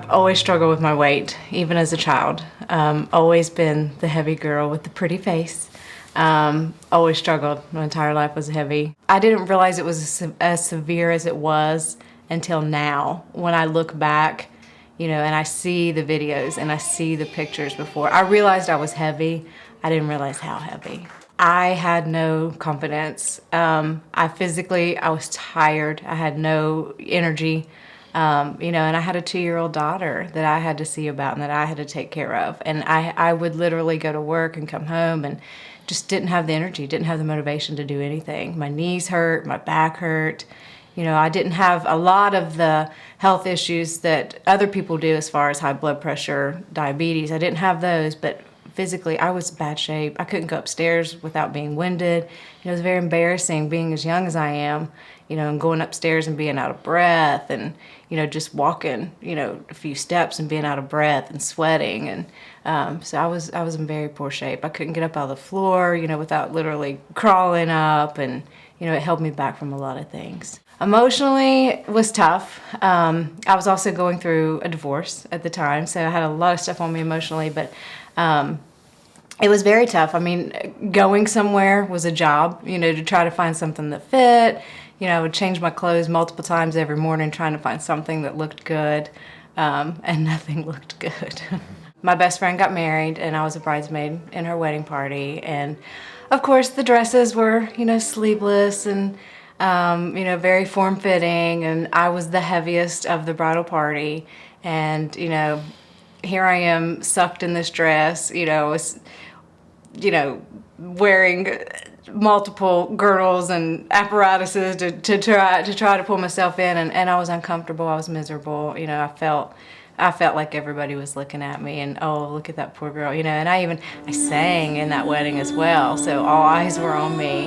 always struggled with my weight, even as a child. Always been the heavy girl with the pretty face. Always struggled. My entire life was heavy. I didn't realize it was as severe as it was until now, when I look back, and I see the videos and I see the pictures before. I realized I was heavy. I didn't realize how heavy. I had no confidence. I was tired. I had no energy. And I had a 2-year-old daughter that I had to see about and that I had to take care of. And I would literally go to work and come home and just didn't have the energy, didn't have the motivation to do anything. My knees hurt, my back hurt. I didn't have a lot of the health issues that other people do as far as high blood pressure, diabetes. I didn't have those, but physically I was in bad shape. I couldn't go upstairs without being winded. It was very embarrassing being as young as I am, and going upstairs and being out of breath and, just walking, a few steps and being out of breath and sweating. And so I was in very poor shape. I couldn't get up out of the floor, without literally crawling up, and, it held me back from a lot of things. Emotionally, it was tough. I was also going through a divorce at the time, so I had a lot of stuff on me emotionally, but it was very tough. I mean, going somewhere was a job, to try to find something that fit. I would change my clothes multiple times every morning trying to find something that looked good, and nothing looked good. My best friend got married, and I was a bridesmaid in her wedding party, and of course the dresses were, sleeveless and very form-fitting, and I was the heaviest of the bridal party, and here I am sucked in this dress, wearing multiple girdles and apparatuses to try to pull myself in, and I was uncomfortable. I was miserable. I felt like everybody was looking at me, and oh, look at that poor girl, and I sang in that wedding as well, so all eyes were on me,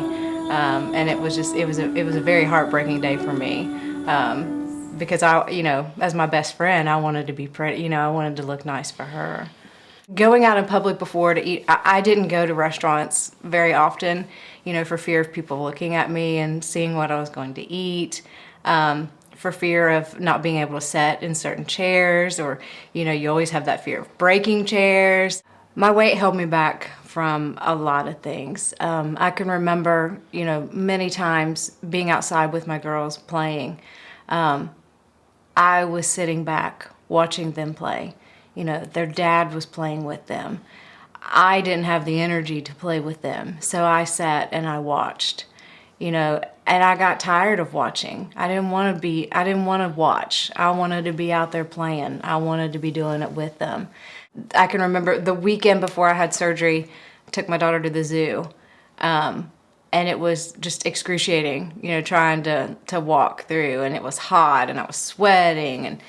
and it was a very heartbreaking day for me, because as my best friend, I wanted to be pretty, I wanted to look nice for her. Going out in public before to eat, I didn't go to restaurants very often, for fear of people looking at me and seeing what I was going to eat, for fear of not being able to sit in certain chairs, or, you always have that fear of breaking chairs. My weight held me back from a lot of things. I can remember, many times being outside with my girls playing. I was sitting back watching them play. Their dad was playing with them. I didn't have the energy to play with them, so I sat and I watched, and I got tired of watching. I didn't want to watch. I wanted to be out there playing. I wanted to be doing it with them. I can remember the weekend before I had surgery, I took my daughter to the zoo, and it was just excruciating, trying to walk through, and it was hot, and I was sweating, and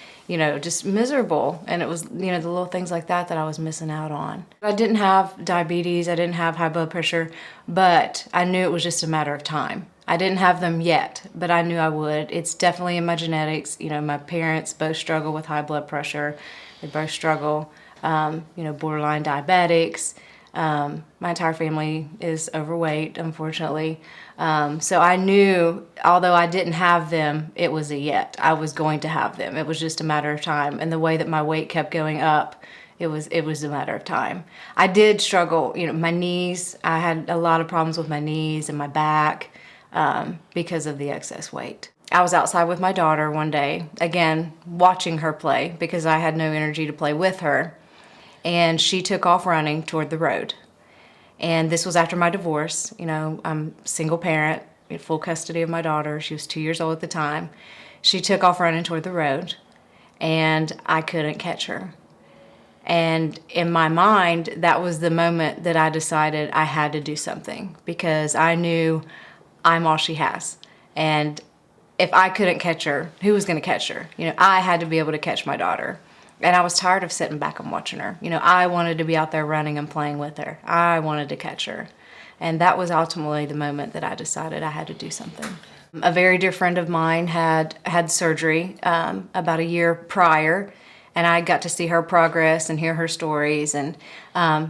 just miserable. And it was, the little things like that I was missing out on. I didn't have diabetes, I didn't have high blood pressure, but I knew it was just a matter of time. I didn't have them yet, but I knew I would. It's definitely in my genetics. My parents both struggle with high blood pressure. They both struggle, borderline diabetics. My entire family is overweight, unfortunately. So I knew, although I didn't have them, it was a yet. I was going to have them. It was just a matter of time. And the way that my weight kept going up, it was a matter of time. I did struggle, my knees. I had a lot of problems with my knees and my back, because of the excess weight. I was outside with my daughter one day, again, watching her play because I had no energy to play with her. And she took off running toward the road. And this was after my divorce. I'm single parent, full custody of my daughter. She was 2 years old at the time. She took off running toward the road, and I couldn't catch her. And in my mind, that was the moment that I decided I had to do something, because I knew I'm all she has. And if I couldn't catch her, who was going to catch her? I had to be able to catch my daughter. And I was tired of sitting back and watching her. I wanted to be out there running and playing with her. I wanted to catch her. And that was ultimately the moment that I decided I had to do something. A very dear friend of mine had surgery about a year prior, and I got to see her progress and hear her stories, and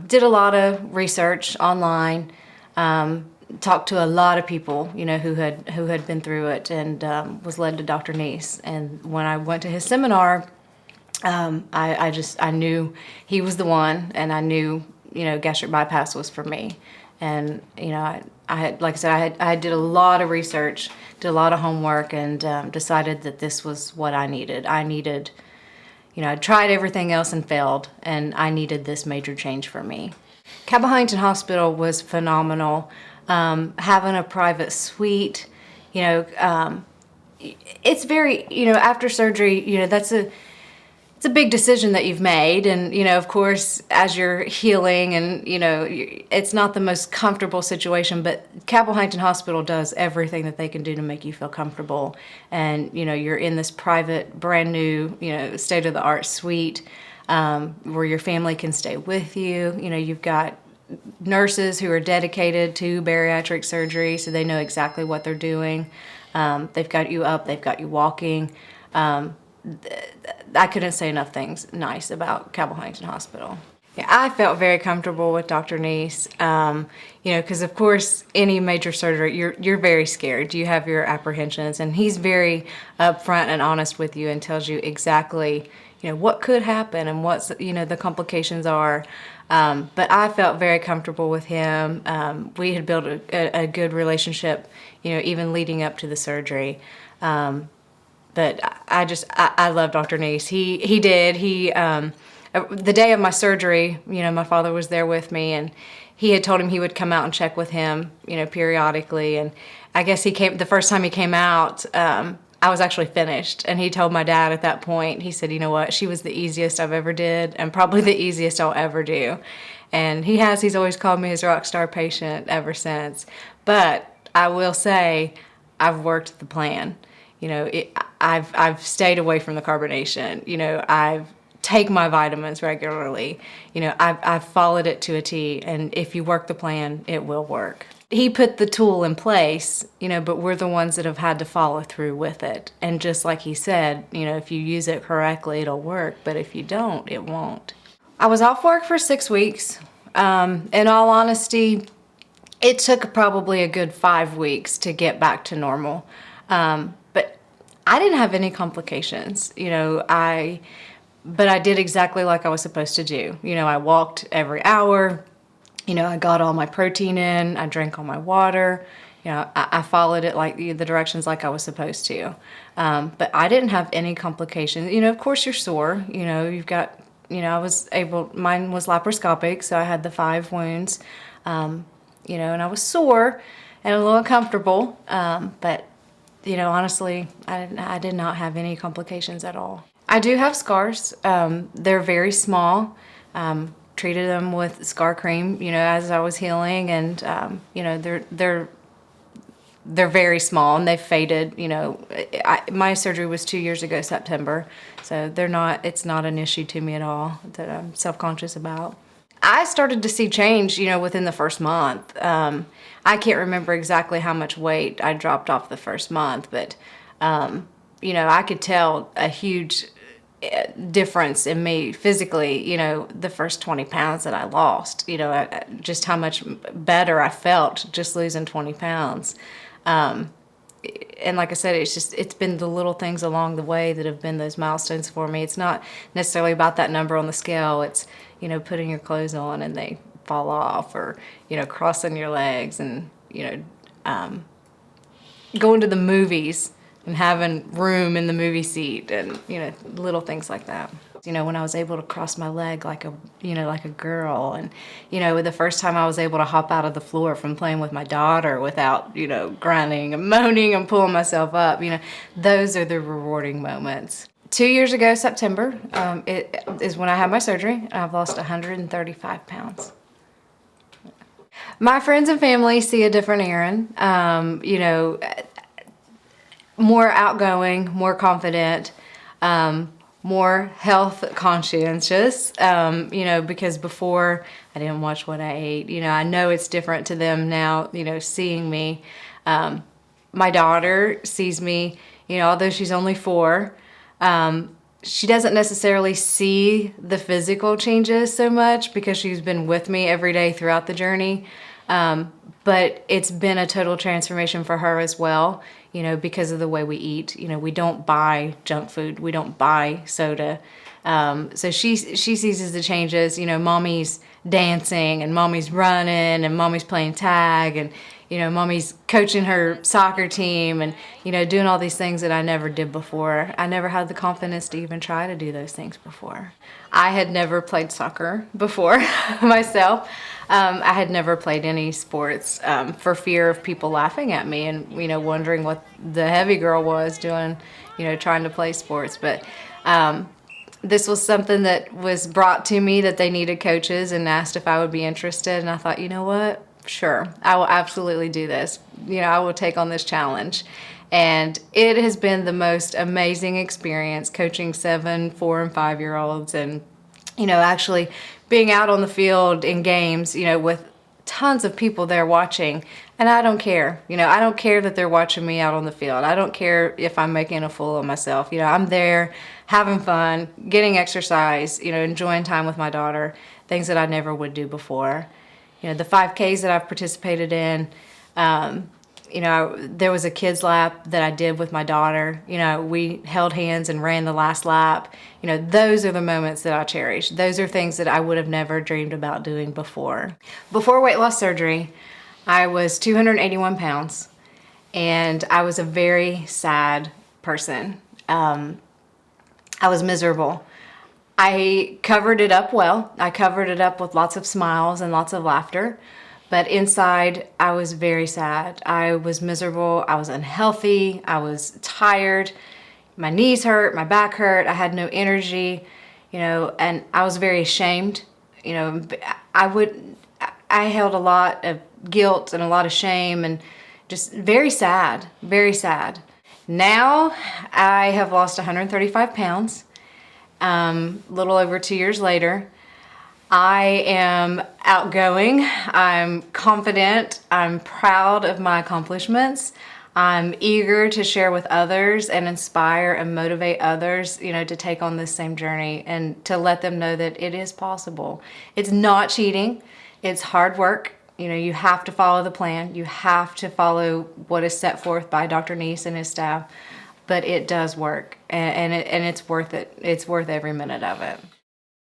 did a lot of research online, talked to a lot of people, who had been through it, and was led to Dr. Nease. And when I went to his seminar, I knew he was the one, and I knew, gastric bypass was for me. And, I had, like I said, I did a lot of research, did a lot of homework, and decided that this was what I needed. I tried everything else and failed, and I needed this major change for me. Cabell Huntington Hospital was phenomenal. Having a private suite, it's very, after surgery, it's a big decision that you've made. And, of course, as you're healing and, it's not the most comfortable situation, but Cabell Huntington Hospital does everything that they can do to make you feel comfortable. And, you're in this private, brand new, state-of-the-art suite where your family can stay with you. You've got nurses who are dedicated to bariatric surgery, so they know exactly what they're doing. They've got you up, they've got you walking. I couldn't say enough things nice about Cabell Huntington Hospital. Yeah, I felt very comfortable with Dr. Nease, because of course any major surgery, you're very scared. You have your apprehensions, and he's very upfront and honest with you and tells you exactly, what could happen and what, the complications are. But I felt very comfortable with him. We had built a good relationship, even leading up to the surgery. But I love Dr. Nease. He did. The day of my surgery, my father was there with me, and he had told him he would come out and check with him, periodically. And I guess the first time he came out, I was actually finished. And he told my dad at that point, he said, "You know what, she was the easiest I've ever did, and probably the easiest I'll ever do." And he's always called me his rock star patient ever since. But I will say, I've worked the plan. I've stayed away from the carbonation. I've take my vitamins regularly. I've followed it to a T, and if you work the plan, it will work. He put the tool in place, but we're the ones that have had to follow through with it. And just like he said, if you use it correctly, it'll work, but if you don't, it won't. I was off work for 6 weeks. In all honesty, it took probably a good 5 weeks to get back to normal. But I didn't have any complications, but I did exactly like I was supposed to do. I walked every hour, I got all my protein in, I drank all my water, I followed it like the directions like I was supposed to. But I didn't have any complications. Of course you're sore, you've got, mine was laparoscopic, so I had the 5 wounds, and I was sore and a little uncomfortable, but honestly, I did not have any complications at all. I do have scars. They're very small. Treated them with scar cream, as I was healing, and they're very small and they've faded. My surgery was 2 years ago, September, so it's not an issue to me at all that I'm self-conscious about. I started to see change, within the first month. I can't remember exactly how much weight I dropped off the first month, but, I could tell a huge difference in me physically, the first 20 pounds that I lost, just how much better I felt just losing 20 pounds. And like I said, it's been the little things along the way that have been those milestones for me. It's not necessarily about that number on the scale. It's, putting your clothes on and they fall off, or, crossing your legs, and, going to the movies and having room in the movie seat, and, little things like that. When I was able to cross my leg like a girl, and, the first time I was able to hop out of the floor from playing with my daughter without, grinding and moaning and pulling myself up, those are the rewarding moments. 2 years ago, September, it is when I had my surgery, and I've lost 135 pounds. My friends and family see a different Erin, more outgoing, more confident, more health conscientious, because before I didn't watch what I ate. I know it's different to them now, seeing me. My daughter sees me, although she's only 4, she doesn't necessarily see the physical changes so much because she's been with me every day throughout the journey. But it's been a total transformation for her as well, because of the way we eat. We don't buy junk food. We don't buy soda. So she sees the changes. You know, mommy's dancing and mommy's running and mommy's playing tag and, you know, mommy's coaching her soccer team and, you know, doing all these things that I never did before. I never had the confidence to even try to do those things before. I had never played soccer before myself. I had never played any sports for fear of people laughing at me and, you know, wondering what the heavy girl was doing, you know, trying to play sports. But this was something that was brought to me that they needed coaches and asked if I would be interested. And I thought, you know what? Sure, I will absolutely do this. You know, I will take on this challenge. And it has been the most amazing experience coaching 7, 4, and 5-year-olds and, you know, actually being out on the field in games, you know, with tons of people there watching. And I don't care. You know, I don't care that they're watching me out on the field. I don't care if I'm making a fool of myself. You know, I'm there having fun, getting exercise, you know, enjoying time with my daughter, things that I never would do before. You know, the 5Ks that I've participated in, you know, there was a kids lap that I did with my daughter. You know, we held hands and ran the last lap. You know, those are the moments that I cherish. Those are things that I would have never dreamed about doing before. Before weight loss surgery, I was 281 pounds and I was a very sad person. I was miserable. I covered it up well. I covered it up with lots of smiles and lots of laughter. But inside, I was very sad. I was miserable. I was unhealthy. I was tired. My knees hurt. My back hurt. I had no energy, you know, and I was very ashamed. You know, I held a lot of guilt and a lot of shame and just very sad, very sad. Now I have lost 135 pounds. A little over 2 years later. I am outgoing, I'm confident, I'm proud of my accomplishments. I'm eager to share with others and inspire and motivate others, you know, to take on this same journey and to let them know that it is possible. It's not cheating, it's hard work. You know, you have to follow the plan. You have to follow what is set forth by Dr. Nease and his staff. But it does work, and it's worth it. It's worth every minute of it.